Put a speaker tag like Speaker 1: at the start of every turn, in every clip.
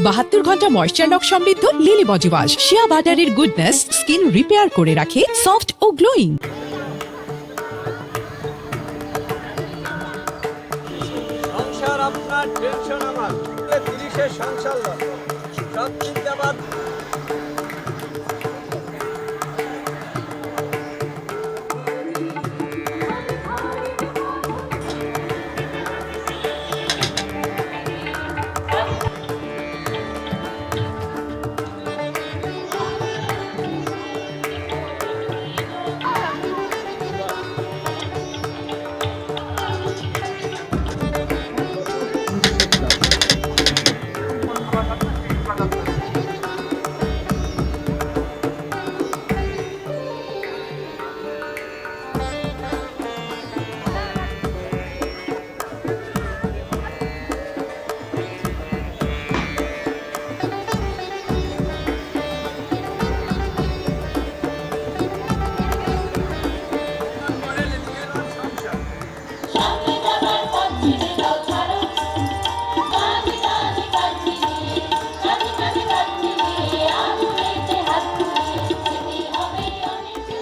Speaker 1: 72 ঘন্টা moisture lock সমৃদ্ধ lily body wash. শিয়া বাটারের goodness skin repair করে রাখে সফট ও গ্লোয়িং।
Speaker 2: সংসার আপনার, টেনশন আমার। 30-এর সংসার সব চিন্তাবাদ।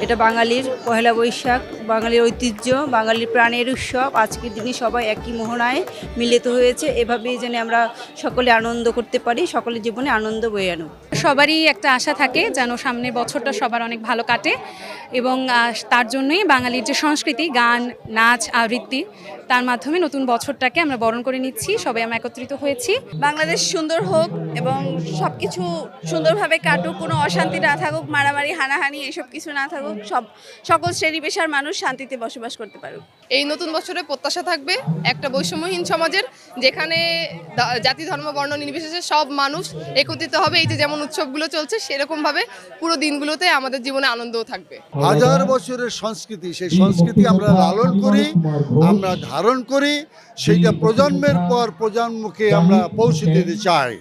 Speaker 3: এটা বাঙালির পহেলা বৈশাখ, বাঙালির ঐতিহ্য, বাঙালির প্রাণের উৎসব। আজকের দিনে সবাই একই মোহনায় মিলিত হয়েছে। এভাবেই যেন আমরা সকলে আনন্দ করতে পারি, সকলের জীবনে আনন্দ বয়ে আনুক।
Speaker 4: সবারই একটা আশা থাকে যেন সামনের বছরটা সবার অনেক ভালো কাটে, এবং তার জন্যই বাঙালির যে সংস্কৃতি, গান, নাচ, আবৃত্তি, তার মাধ্যমে নতুন বছরটাকে আমরা বরণ করে নিচ্ছি। সবাই আমরা একত্রিত হয়েছি।
Speaker 5: বাংলাদেশ সুন্দর হোক এবং সব কিছু সুন্দরভাবে কাটুক, কোনো অশান্তি না থাকুক, মারামারি হানাহানি এসব কিছু না থাকুক, সকল শ্রেণী পেশার মানুষ শান্তিতে বসবাস করতে পারুক।
Speaker 6: এই নতুন বছরে প্রত্যাশা থাকবে একটা বৈষম্যহীন সমাজের, যেখানে জাতি, ধর্ম, বর্ণ নির্বিশেষে সব মানুষ একত্রিত হবে। এই যে যেমন উৎসবগুলো চলছে, সেরকমভাবে পুরো দিনগুলোতে আমাদের জীবনে আনন্দও থাকবে।
Speaker 7: হাজার বছরের সংস্কৃতি, সেই সংস্কৃতি আমরা লালন করি, আমরা ধারণ করি, সেইটা প্রজন্মের পর প্রজন্মকে আমরা পৌঁছে দিতে চাই।